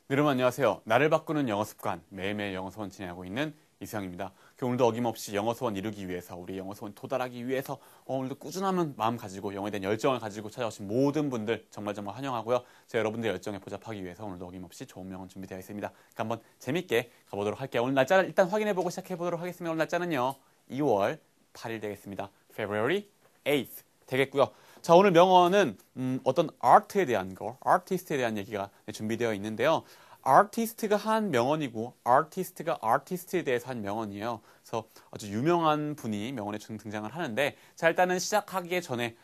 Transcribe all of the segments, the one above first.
여러분 안녕하세요. 나를 바꾸는 영어 습관 매일매일 영어 수원 진행하고 있는 이수영입니다. 오늘도 어김없이 영어 수원 이루기 위해서 우리 영어 수원 도달하기 위해서 오늘도 꾸준한 마음 가지고 영어에 대한 열정을 가지고 찾아오신 모든 분들 정말 환영하고요. 제가 여러분들의 열정에 보답하기 위해서 오늘도 어김없이 좋은 명언 준비되어 있습니다. 그러니까 한번 재밌게 가보도록 할게요. 오늘 날짜를 일단 확인해보고 시작해보도록 하겠습니다. 오늘 날짜는요. 2월 8일 되겠습니다. February 8th 되겠고요. 자, 오늘 명언은 어떤 아트에 대한 거, 아티스트에 대한 얘기가 준비되어 있는데요. 아티스트가 한 명언이고 아티스트가 아티스트에 대해서 한 명언이에요. 그래서 아주 유명한 분이 명언에 등장을 하는데, 자, 일단은 시작하기 전에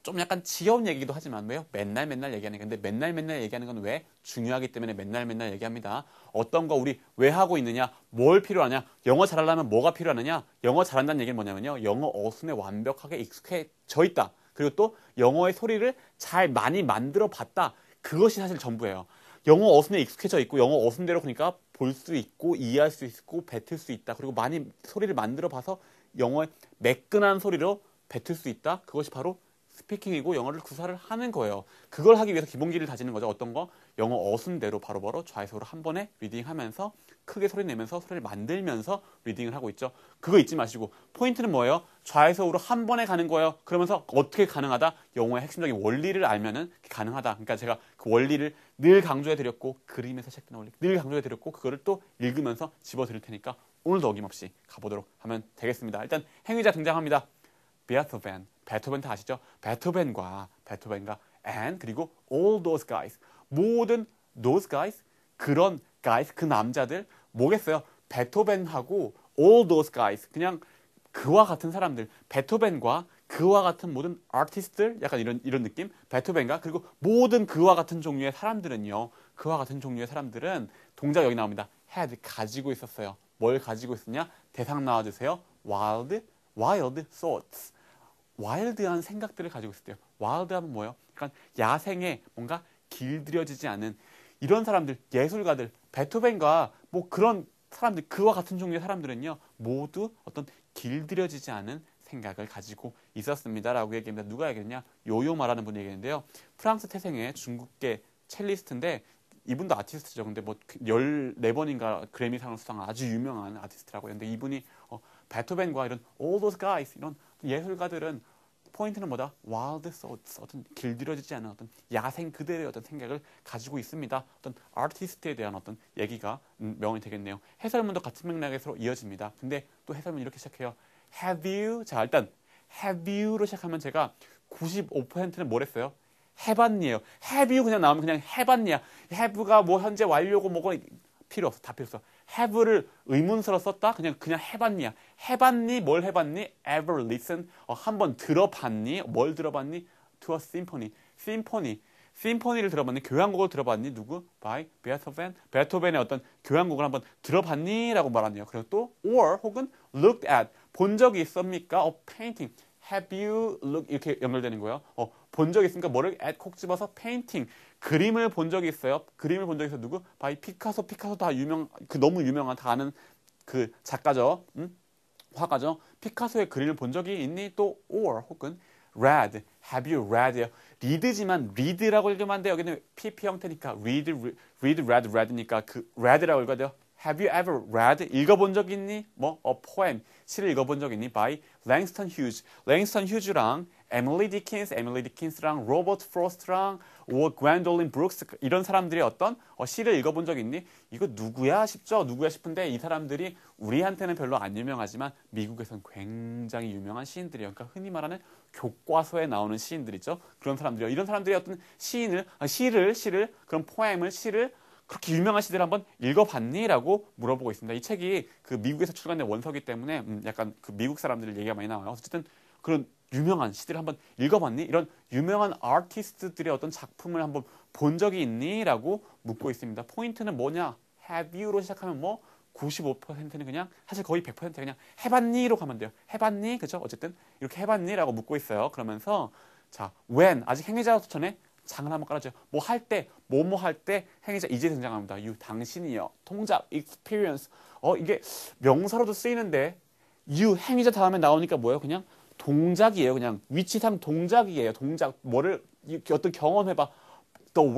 좀 약간 지겨운 얘기기도 하지만 왜요? 맨날 얘기하는 건데, 맨날 얘기하는 건 왜? 중요하기 때문에 맨날 얘기합니다. 어떤 거 우리 왜 하고 있느냐? 뭘 필요하냐? 영어 잘하려면 뭐가 필요하느냐? 영어 잘한다는 얘기는 뭐냐면요. 영어 어순에 완벽하게 익숙해져 있다. 그리고 또 영어의 소리를 잘 많이 만들어 봤다. 그것이 사실 전부예요. 영어 어순에 익숙해져 있고 영어 어순대로 그러니까 볼 수 있고 이해할 수 있고 뱉을 수 있다. 그리고 많이 소리를 만들어 봐서 영어의 매끈한 소리로 뱉을 수 있다. 그것이 바로 스피킹이고 영어를 구사를 하는 거예요. 그걸 하기 위해서 기본기를 다지는 거죠. 어떤 거? 영어 어순대로 바로바로 좌에서로 한 번에 리딩하면서 크게 소리 내면서 소리를 만들면서 리딩을 하고 있죠. 그거 잊지 마시고 포인트는 뭐예요? 좌에서로 한 번에 가는 거예요. 그러면서 어떻게 가능하다? 영어의 핵심적인 원리를 알면은 가능하다. 그러니까 제가 그 원리를 늘 강조해 드렸고 그림에서 시작되는 원리 늘 강조해 드렸고 그거를 또 읽으면서 집어 드릴 테니까 오늘도 어김없이 가보도록 하면 되겠습니다. 일단 행위자 등장합니다. 베토벤. 베토벤 다 아시죠? 베토벤과 and 그리고 all those guys. 모든 those guys, 그런 guys, 그 남자들 뭐겠어요? 베토벤하고 all those guys. 그냥 그와 같은 사람들. 베토벤과 그와 같은 모든 아티스트들, 약간 이런 느낌? 베토벤과 그리고 모든 그와 같은 종류의 사람들은요. 그와 같은 종류의 사람들은 동작 여기 나옵니다. had 가지고 있었어요. 뭘 가지고 있었냐? 대상 나와주세요. wild thoughts. 와일드한 생각들을 가지고 있었대요. 와일드하면 뭐예요? 그러니까 야생에 뭔가 길들여지지 않은 이런 사람들, 예술가들, 베토벤과 뭐 그런 사람들, 그와 같은 종류의 사람들은요, 모두 어떤 길들여지지 않은 생각을 가지고 있었습니다라고 얘기합니다. 누가 얘기했냐? 요요 말하는 분이 얘기했는데요. 프랑스 태생의 중국계 첼리스트인데 이분도 아티스트죠. 근데 뭐 14번인가 그래미상을 수상한 아주 유명한 아티스트라고 했는데 이분이 베토벤과 이런 all those guys 이런 예술가들은 포인트는 뭐다? wild thoughts, 어떤 길들여지지 않은 어떤 야생 그대로의 어떤 생각을 가지고 있습니다. 어떤 아티스트에 대한 어떤 얘기가 명언이 되겠네요. 해설문도 같은 맥락에서 이어집니다. 근데 또 해설문 이렇게 시작해요. Have you? 자, 일단 have you로 시작하면 제가 95%는 뭘 했어요? 해봤니에요. have you 그냥 나오면 그냥 해봤니야. have가 뭐 현재 완료고 뭐고 필요 없어. 다 필요 없어. have를 의문사로 썼다? 그냥 해봤니야. 해봤니? 뭘 해봤니? ever listen? 한번 들어봤니? 뭘 들어봤니? to a symphony. 심포니를 들어봤니? 교향곡을 들어봤니? 누구? by 베토벤. 베토벤의 어떤 교향곡을 한번 들어봤니? 라고 말하네요. 그리고 또 or 혹은 looked at. 본 적이 있습니까? painting. Have you look 이렇게 연결되는 거예요. 본 적이 있으니까 뭐를 at 콕 집어서 painting. 그림을 본 적이 있어요. 그림을 본 적이 있어 누구? 바이 피카소 다 너무 유명한 다 아는 그 작가죠. 화가죠. 피카소의 그림을 본 적이 있니? 또 or 혹은 read. Have you read예요. read지만 read라고 읽으면 안 돼요. 여기는 pp 형태니까 read니까 그 read라고 읽어야 돼요. Have you ever read? 읽어본 적 있니? a poem. 시를 읽어본 적 있니? by Langston Hughes. 랭스턴 휴즈랑 에밀리 디킨스랑 로버트 프로스트랑 gwendolyn brooks 이런 사람들이 어떤 시를 읽어본 적 있니? 이거 누구야 싶죠? 누구야 싶은데 이 사람들이 우리한테는 별로 안 유명하지만 미국에서는 굉장히 유명한 시인들이에요. 그러니까 흔히 말하는 교과서에 나오는 시인들이죠. 그런 사람들이요. 이런 사람들이 어떤 시를 그런 포엠을 시를 그렇게 유명한 시들 한번 읽어봤니? 라고 물어보고 있습니다. 이 책이 그 미국에서 출간된 원서기 때문에 약간 그 미국 사람들 얘기가 많이 나와요. 어쨌든 그런 유명한 시들을 한번 읽어봤니? 이런 유명한 아티스트들의 어떤 작품을 한번 본 적이 있니? 라고 묻고 있습니다. 포인트는 뭐냐? Have you로 시작하면 95%는 그냥 사실 거의 100% 그냥 해봤니로 가면 돼요. 해봤니? 그죠? 어쨌든 이렇게 해봤니? 라고 묻고 있어요. 그러면서 자, when 아직 행위자 전에 장을 한번 깔아줘요. 뭐 할 때, 뭐뭐 할 때 행위자 이제 등장합니다. you 당신이요. 동작, experience. 이게 명사로도 쓰이는데 you 행위자 다음에 나오니까 뭐예요? 그냥 동작이에요. 그냥 위치상 동작이에요. 동작. 뭐를 어떤 경험해봐. the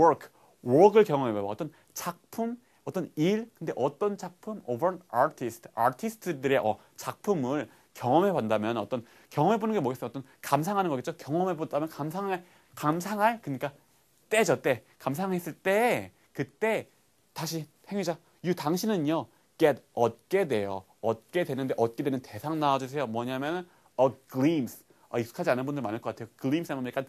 work을 경험해봐. 어떤 작품, 어떤 일, 근데 어떤 작품? of an artist. 아티스트들의 작품을 경험해 본다면 어떤 경험해 보는 게 뭐겠어요? 어떤 감상하는 거겠죠? 경험해 본다면 감상할 그러니까 때죠, 때. 감상했을 때 그때 다시 행위자 당신은요 얻게 돼요. 얻게 되는데 얻게 되는 대상 나와주세요. 뭐냐면 a glimpse. 익숙하지 않은 분들 많을 것 같아요. glimpse 하면 약간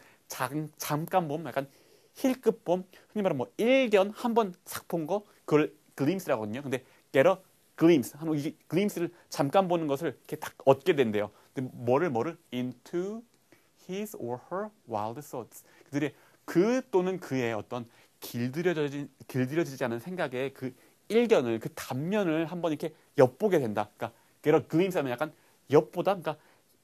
잠깐 봄, 약간 힐끗 봄, 흔히 말하면 뭐 일견 한 번 싹 본 거 그걸 glimpse라고 하거든요. 근데 get a glimpse 하는 이 glimpse를 잠깐 보는 것을 이렇게 딱 얻게 된대요. 근데 뭐를 into his or her wild thoughts. 그들의 그 또는 그의 어떤 길들여지지 않은 생각의 그 일견을 그 단면을 한번 이렇게 엿보게 된다. 그러니까 get a glimpse 하면 약간 엿보다, 그러니까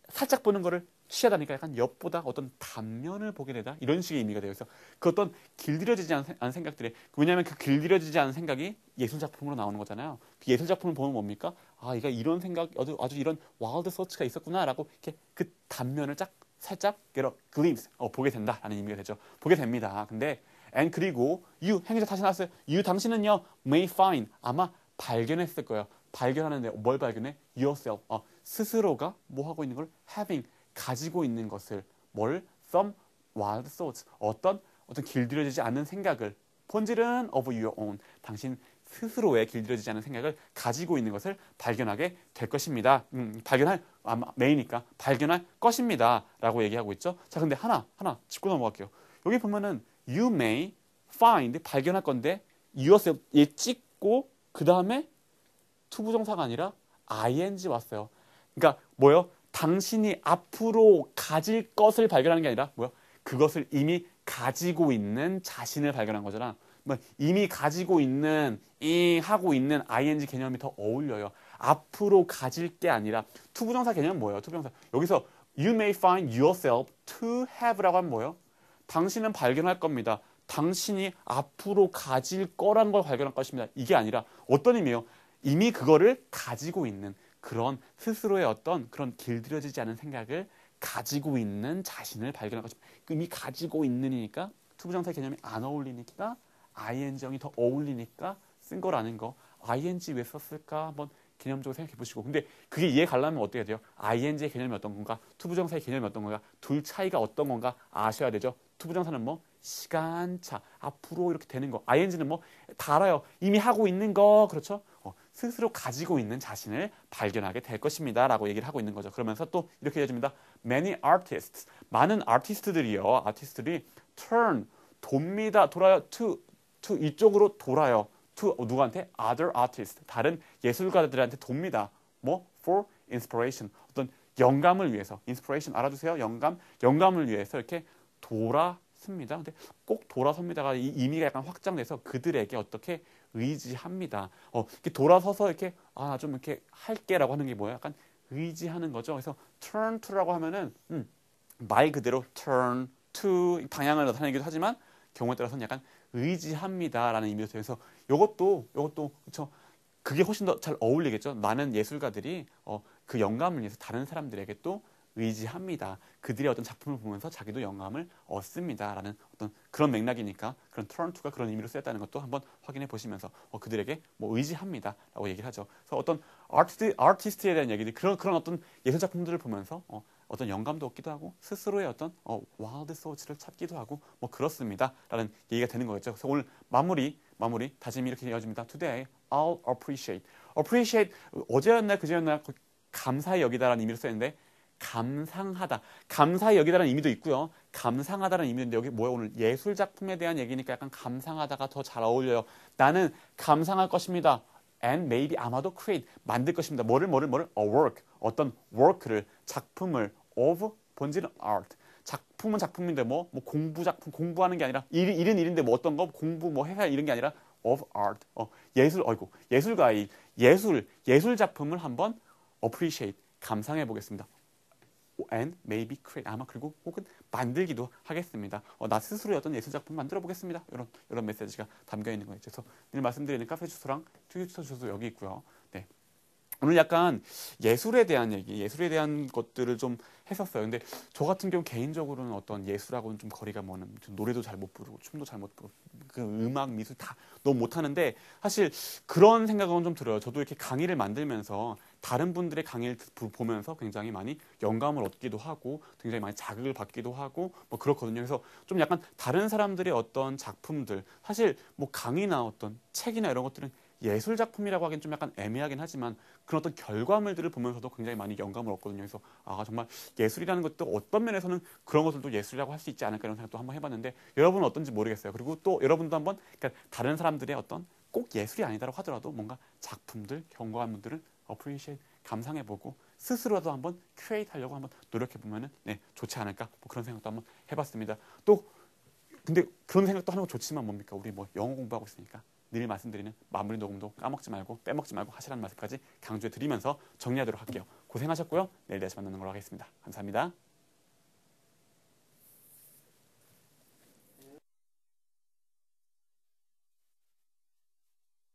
살짝 보는 거를 취하다니까 약간 엿보다 어떤 단면을 보게 되다 이런 식의 의미가 되어 있어. 그 어떤 길들여지지 않은 생각들이 왜냐하면 그 길들여지지 않은 생각이 예술 작품으로 나오는 거잖아요. 그 예술 작품을 보면 뭡니까? 아, 얘가 이런 생각 아주 이런 와일드 서치가 있었구나라고 이렇게 그 단면을 살짝 get a glimpse 보게 된다라는 의미가 되죠. 보게 됩니다. 근데 and 그리고 you 행위자 다시 나왔어요. you 당신은요 may find 아마 발견했을 거예요. 발견하는데 뭘 발견해? yourself 스스로가 뭐 하고 있는 걸 having 가지고 있는 것을 뭘 some wild thoughts 어떤 길들여지지 않은 생각을 본질은 of your own 당신 스스로의 길들여지지 않은 생각을 가지고 있는 것을 발견하게 될 것입니다. 발견할 아마 메이니까 발견할 것입니다라고 얘기하고 있죠. 자, 근데 하나 짚고 넘어갈게요. 여기 보면은 you may find 발견할 건데 yourself 얘 찍고 그 다음에 투부정사가 아니라 ing 왔어요. 그러니까 뭐요? 당신이 앞으로 가질 것을 발견하는 게 아니라 뭐요? 그것을 이미 가지고 있는 자신을 발견한 거잖아. 뭐 이미 가지고 있는 하고 있는 ing 개념이 더 어울려요. 앞으로 가질 게 아니라 투부정사 개념은 뭐예요? 투부정사 여기서 you may find yourself to have라고 하면 뭐예요? 당신은 발견할 겁니다. 당신이 앞으로 가질 거란 걸 발견할 것입니다. 이게 아니라 어떤 의미예요? 이미 그거를 가지고 있는 그런 스스로의 어떤 그런 길들여지지 않은 생각을 가지고 있는 자신을 발견할 것입니다. 이미 가지고 있는이니까 투부정사 개념이 안 어울리니까 ing형이 더 어울리니까 쓴 거라는 거. ing 왜 썼을까 한번 개념적으로 생각해 보시고. 근데 그게 이해 가려면 어떻게 해야 돼요? ing의 개념이 어떤 건가? 투부정사의 개념이 어떤 건가? 둘 차이가 어떤 건가 아셔야 되죠. 투부정사는 뭐 시간차 앞으로 이렇게 되는 거. ing는 뭐 다 알아요. 이미 하고 있는 거. 그렇죠? 스스로 가지고 있는 자신을 발견하게 될 것입니다. 라고 얘기를 하고 있는 거죠. 그러면서 또 이렇게 해줍니다. Many artists. 많은 아티스트들이 turn, 돕니다. 돌아요. to 이쪽으로 돌아요. to 누구한테? Other artists. 다른 예술가들한테 돕니다. 뭐? For inspiration. 어떤 영감을 위해서. inspiration 알아두세요. 영감을 위해서 이렇게 돌아섭니다. 근데 꼭 돌아섭니다가 이 의미가 약간 확장돼서 그들에게 어떻게 의지합니다. 이렇게 돌아서서 이렇게 좀 이렇게 할게라고 하는 게 뭐예요? 약간 의지하는 거죠. 그래서 turn to라고 하면은 말 그대로 turn to 방향을 나타내기도 하지만 경우에 따라서는 약간 의지합니다라는 의미로 돼서 이것도 그렇죠. 그게 훨씬 더 잘 어울리겠죠. 많은 예술가들이 그 영감을 위해서 다른 사람들에게 또 의지합니다. 그들의 어떤 작품을 보면서 자기도 영감을 얻습니다라는 어떤 그런 맥락이니까 그런 turn to가 그런 의미로 쓰였다는 것도 한번 확인해 보시면서 그들에게 뭐 의지합니다라고 얘기를 하죠. 그래서 어떤 아티스트에 대한 얘기들 그런 어떤 예술 작품들을 보면서 어떤 영감도 얻기도 하고 스스로의 어떤 wild thoughts를 찾기도 하고 뭐 그렇습니다라는 얘기가 되는 거겠죠. 그래서 오늘 마무리 다짐이 이렇게 이어집니다. Today I'll appreciate 어제였나 그제였나 감사히 여기다라는 의미로 쓰였는데 감상하다. 감사히 여기다라는 의미도 있고요. 감상하다라는 의미도 있는데 여기 뭐야 오늘 예술 작품에 대한 얘기니까 약간 감상하다가 더 잘 어울려요. 나는 감상할 것입니다. And maybe 아마도 create 만들 것입니다. 뭐를 a work 어떤 work를 작품을 of 본질은 art 작품은 작품인데 뭐 공부 작품 공부하는 게 아니라 일은 일인데 뭐 어떤 거 공부 뭐 해야 이런 게 아니라 of art 예술가의 예술 작품을 한번 appreciate 감상해 보겠습니다. and maybe create 아마 그리고 혹은 만들기도 하겠습니다. 나 스스로 어떤 예술 작품 만들어 보겠습니다. 이런 메시지가 담겨 있는 거예요. 그래서 늘 말씀드리는 카페 주소랑 트위터 주소 여기 있고요. 네. 오늘 약간 예술에 대한 얘기, 예술에 대한 것들을 좀 했었어요. 근데 저 같은 경우 개인적으로는 어떤 예술하고는 좀 거리가 먼, 노래도 잘 못 부르고 춤도 잘 못 부르고 그 음악 미술 다 너무 못하는데 사실 그런 생각은 좀 들어요. 저도 이렇게 강의를 만들면서 다른 분들의 강의를 보면서 굉장히 많이 영감을 얻기도 하고 굉장히 많이 자극을 받기도 하고 뭐 그렇거든요. 그래서 좀 약간 다른 사람들의 어떤 작품들 사실 뭐 강의나 어떤 책이나 이런 것들은 예술 작품이라고 하기엔 좀 약간 애매하긴 하지만 그런 어떤 결과물들을 보면서도 굉장히 많이 영감을 얻거든요. 그래서 아 정말 예술이라는 것도 어떤 면에서는 그런 것들도 예술이라고 할 수 있지 않을까 이런 생각도 한번 해봤는데 여러분은 어떤지 모르겠어요. 그리고 또 여러분도 한번 그러니까 다른 사람들의 어떤 꼭 예술이 아니다라고 하더라도 뭔가 작품들, 경과물들을 appreciate 감상해보고 스스로도 한번 크리에이트 하려고 한번 노력해보면은 네, 좋지 않을까 뭐 그런 생각도 한번 해봤습니다. 또 근데 그런 생각도 하는 거 좋지만 뭡니까? 우리 뭐 영어 공부하고 있으니까 늘 말씀드리는 마무리 녹음도 까먹지 말고 빼먹지 말고 하시라는 말씀까지 강조해 드리면서 정리하도록 할게요. 고생하셨고요. 내일 다시 만나는 걸로 하겠습니다. 감사합니다.